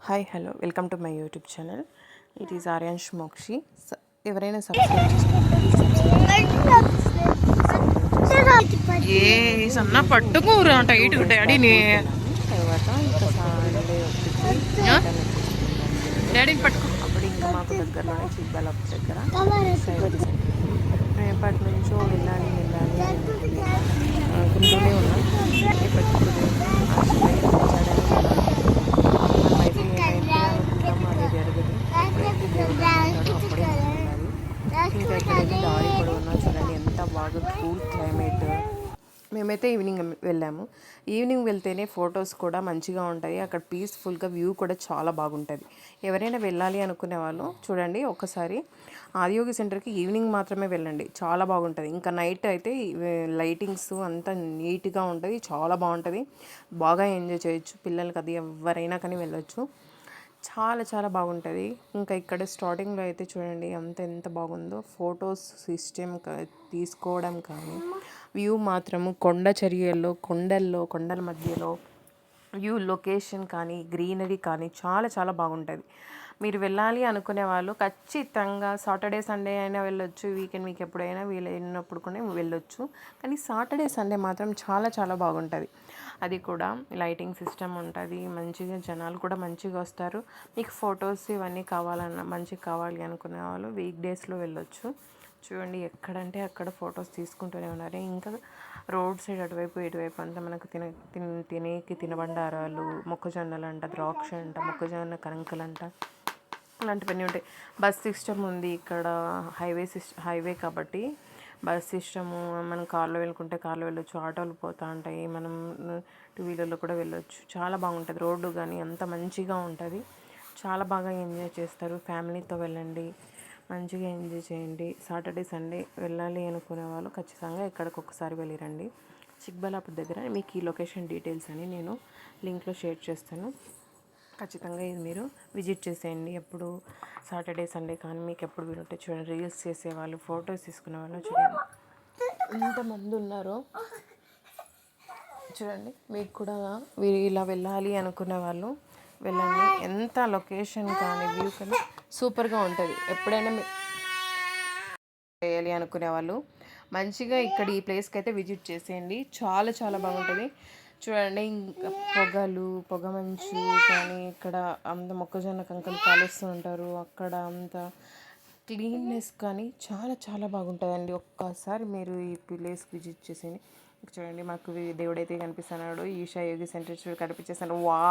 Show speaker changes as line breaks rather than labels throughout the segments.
Hi hello welcome to my YouTube channel. It is Aryansh Mokshi. ఎవరైనా subscribe
ఏ సన్న పట్టుకోరా tight డాడీని
తర్వాత ఇంకా సండే వచ్చేసి
డాడీని పట్టుకో.
అప్పుడు ఇంకా మాకు దగ్గరలోనే చిక్బల్లాపూర్ దగ్గర సైబర్ సెంటర్. మేము ఎప్పటి నుంచో వెళ్ళాలి అనుకుంటూనే ఉన్నాం. ఎప్పటికప్పుడు మనమైతే ఏమైతే అనుకుంటామో అదే జరగదు. ఎప్పుడైతే దేవుడు అనుకుంటాడో అప్పుడే జరుగుతుంది. ఇంకా ఎక్కడైతే దారి పొడవునా చూడండి ఎంత బాగా కూల్ క్లైమేట్. మేమైతే ఈవినింగ్ వెళ్ళాము. ఈవినింగ్ వెళ్తేనే ఫొటోస్ కూడా మంచిగా ఉంటాయి. అక్కడ పీస్ఫుల్గా వ్యూ కూడా చాలా బాగుంటుంది. ఎవరైనా వెళ్ళాలి అనుకునే వాళ్ళు చూడండి ఒకసారి ఆదియోగి సెంటర్కి ఈవినింగ్ మాత్రమే వెళ్ళండి, చాలా బాగుంటుంది. ఇంకా నైట్ అయితే లైటింగ్స్ అంతా నీట్గా ఉంటుంది, చాలా బాగుంటుంది. బాగా ఎంజాయ్ చేయొచ్చు. పిల్లలకి అది ఎవరైనా కానీ వెళ్ళొచ్చు. చాలా చాలా బాగుంటుంది. ఇంకా ఇక్కడ స్టార్టింగ్లో అయితే చూడండి ఎంత బాగుందో. ఫొటోస్ సిస్టమ్ తీసుకోవడం కానీ వ్యూ మాత్రము కొండ చర్యల్లో కొండల మధ్యలో వ్యూ లొకేషన్ కానీ గ్రీనరీ కానీ చాలా చాలా బాగుంటుంది. మీరు వెళ్ళాలి అనుకునే వాళ్ళు ఖచ్చితంగా సాటర్డే సండే అయినా వెళ్ళొచ్చు, వీకెండ్ మీకు ఎప్పుడైనా వీలైనప్పుడు కూడా వెళ్ళొచ్చు. కానీ సాటర్డే సండే మాత్రం చాలా చాలా బాగుంటుంది. అది కూడా లైటింగ్ సిస్టమ్ ఉంటుంది, మంచిగా జనాలు కూడా మంచిగా వస్తారు. మీకు ఫొటోస్ ఇవన్నీ మంచిగా కావాలి అనుకునే వాళ్ళు వీక్ డేస్లో వెళ్ళొచ్చు. చూడండి ఎక్కడంటే అక్కడ ఫొటోస్ తీసుకుంటూనే ఉన్నారు. ఇంకా రోడ్ సైడ్ అటువైపు ఇటువైపు అంతా మనకు తినబండారాలు, మొక్కజొన్నలు అంట, ద్రాక్ష అంట, మొక్కజొన్న కణంకలంట, అలాంటివన్నీ ఉంటాయి. బస్ సిస్టమ్ ఉంది ఇక్కడ. హైవే కాబట్టి బస్ సిస్టము. మనం కార్లో వెళ్ళుకుంటే కార్లో వెళ్ళొచ్చు, ఆటోలు పోతూ ఉంటాయి, మనం టూ వీలర్లో కూడా వెళ్ళొచ్చు. చాలా బాగుంటుంది. రోడ్డు కానీ అంత మంచిగా ఉంటుంది. చాలా బాగా ఎంజాయ్ చేస్తారు. ఫ్యామిలీతో వెళ్ళండి, మంచిగా ఎంజాయ్ చేయండి. సాటర్డే సండే వెళ్ళాలి అనుకునే వాళ్ళు ఖచ్చితంగా ఎక్కడికి ఒకసారి వెళ్ళిరండి. చిక్బల్లాపూర్ దగ్గర మీకు ఈ లొకేషన్ డీటెయిల్స్ అని నేను లింక్లో షేర్ చేస్తాను. ఖచ్చితంగా ఇది మీరు విజిట్ చేసేయండి. ఎప్పుడు సాటర్డే సండే కానీ మీకు ఎప్పుడు వీలుంటే చూడండి. రీల్స్ చేసేవాళ్ళు, ఫొటోస్ తీసుకునే వాళ్ళు చూడండి ఎంతమంది ఉన్నారో. చూడండి మీకు కూడా ఇలా వెళ్ళాలి అనుకునే వాళ్ళు వెళ్ళండి. ఎంత లొకేషన్ కానీ వ్యూ కానీ సూపర్గా ఉంటుంది. ఎప్పుడైనా చేయాలి అనుకునే వాళ్ళు మంచిగా ఇక్కడ ఈ ప్లేస్కి అయితే విజిట్ చేసేయండి. చాలా చాలా బాగుంటుంది. చూడండి ఇంకా పొగ మంచు కానీ ఇక్కడ అంత మొక్కజొన్న కంకలు కాలుస్తూ ఉంటారు. అక్కడ అంత క్లీన్నెస్ కానీ చాలా చాలా బాగుంటుందండి. ఒక్కసారి మీరు ఈ ప్లేస్కి విజిట్ చేసేయండి. చూడండి మాకు దేవుడైతే కనిపిస్తున్నాడు. ఈషా యోగి సెంటర్ చూడు కనిపించేస్తాడు. వా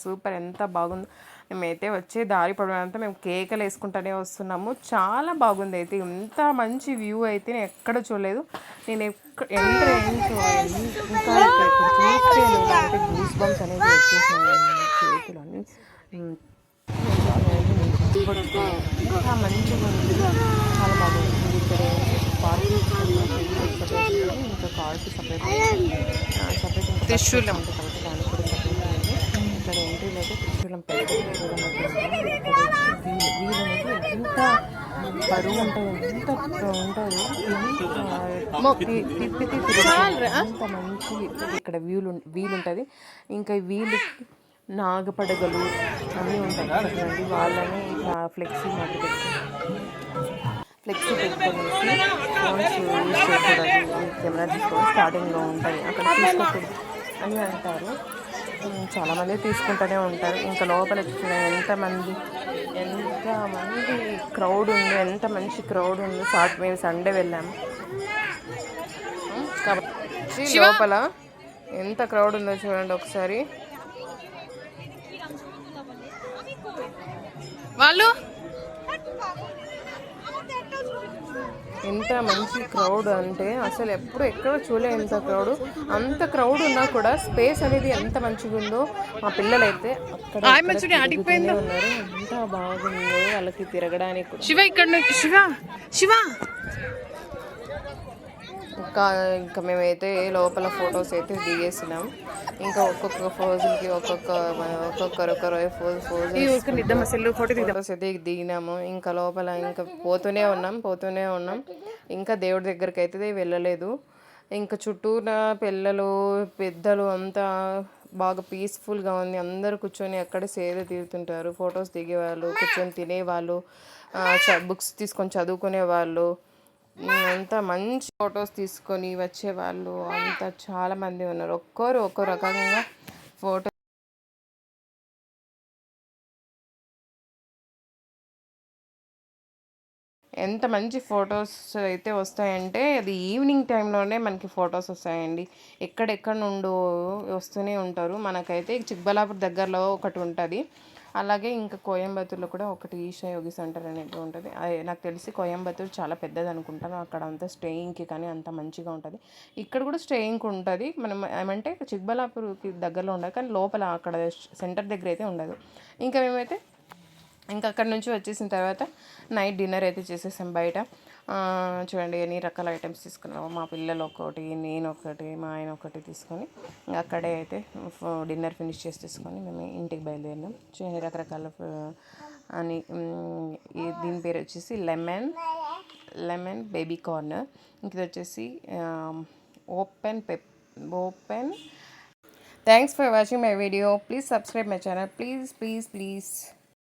సూపర్ ఎంత బాగుందో. మేమైతే వచ్చే దారి పొడవునంతా మేము కేకలు వేసుకుంటూనే వస్తున్నాము. చాలా బాగుంది. అయితే ఇంత మంచి వ్యూ అయితే నేను ఎక్కడ చూడలేదు. నేను ఇంకా చూస్తే గూస్ బంప్స్ అనేది వచ్చేసాయి చేతులు అన్నీ. ఇంకా మంచిగా ఉంది, చాలా బాగుంది. ఇక్కడ పార్కింగ్ ఇంకా కార్కి సపరేట్ త్రిశూలం ఉంటుంది కాబట్టి దానికి కూడా సపరేట్ ఉంది. ఇక్కడ ఎంట్రీలో అయితే త్రిశూలం పెద్ద వీలు అనేది ఎంత బరువు ఉంటుంది, ఎంత ఉంటుంది. అంత మంచి ఇక్కడ వీలుంటుంది. ఇంకా వీలుకి నాగపడగలు అన్నీ ఉంటాయి. చూడండి వాళ్ళని ఇట్లా ఫ్లెక్సీ పెట్టుకొని ఫోన్స్ యూజ్ చేయకూడదు, కెమెరా తీసుకొని స్టార్టింగ్లో ఉంటాయి అక్కడ తీసుకోకూడదు అని అంటారు. చాలామంది తీసుకుంటూనే ఉంటారు. ఇంకా లోపల ఎంతమంది క్రౌడ్ ఉంది, ఎంత మంచి క్రౌడ్ ఉంది. మేము సండే వెళ్ళాము కాబట్టి లోపల ఎంత క్రౌడ్ ఉందో చూడండి ఒకసారి.
వాళ్ళు
ఎంత మంచి క్రౌడ్ అంటే అసలు ఎక్కడ చూడలేదు ఎంత క్రౌడ్. అంత క్రౌడ్ ఉన్నా కూడా స్పేస్ అనేది ఎంత మంచిగా ఉందో. మా పిల్లలైతే అక్కడ ఉన్నారు. ఎంత బాగుందో వాళ్ళకి తిరగడానికి. ఇంకా మేమైతే లోపల ఫొటోస్ అయితే దిగేసినాం. ఇంకా ఒక్కొక్క ఫోజులకి ఒక్కొక్కరు ఫొటోస్ అయితే దిగినాము. ఇంకా లోపల ఇంకా పోతూనే ఉన్నాం. ఇంకా దేవుడి దగ్గరికి అయితే వెళ్ళలేదు. ఇంకా చుట్టూరా పిల్లలు పెద్దలు అంతా బాగా పీస్ఫుల్గా ఉంది. అందరూ కూర్చొని అక్కడే సేద తీరుతుంటారు. ఫొటోస్ దిగేవాళ్ళు, కూర్చొని తినేవాళ్ళు, బుక్స్ తీసుకొని చదువుకునేవాళ్ళు, అంతా మంచి ఫొటోస్ తీసుకొని వచ్చేవాళ్ళు అంతా చాలామంది ఉన్నారు. ఒక్కరు ఒక్కో రకంగా ఫోటో ఎంత మంచి ఫొటోస్ అయితే వస్తాయంటే అది ఈవినింగ్ టైంలోనే మనకి ఫొటోస్ వస్తాయండి. ఎక్కడెక్కడ నుండో వస్తూనే ఉంటారు. మనకైతే చిక్బల్లాపూర్ దగ్గరలో ఒకటి ఉంటుంది. అలాగే ఇంకా కోయంబత్తూర్లో కూడా ఒకటి ఈషా యోగి సెంటర్ అనేది ఉంటుంది. నాకు తెలిసి కోయంబత్తూర్ చాలా పెద్దది అనుకుంటాను. అక్కడ అంతా స్టేయింగ్కి కానీ అంత మంచిగా ఉంటుంది. ఇక్కడ కూడా స్టేయింగ్కి ఉంటుంది. మనం ఏమంటే చిక్బల్లాపూర్కి దగ్గరలో ఉండదు, కానీ లోపల అక్కడ సెంటర్ దగ్గర అయితే ఉండదు. ఇంకా మేమైతే ఇంకా అక్కడ నుంచి వచ్చేసిన తర్వాత నైట్ డిన్నర్ అయితే చేసేసాం బయట. చూడండి ఎన్ని రకాల ఐటమ్స్ తీసుకున్నాము. మా పిల్లలు ఒకటి, నేను ఒకటి, మా ఆయన ఒకటి తీసుకొని అక్కడే అయితే డిన్నర్ ఫినిష్ చేసి తీసుకొని మేము ఇంటికి బయలుదేరినాం. చూడండి రకరకాల అని దీని పేరు వచ్చేసి లెమన్ బేబీ కార్నర్. ఇంక ఇది వచ్చేసి open. Thanks for watching my video. Please subscribe my channel. Please.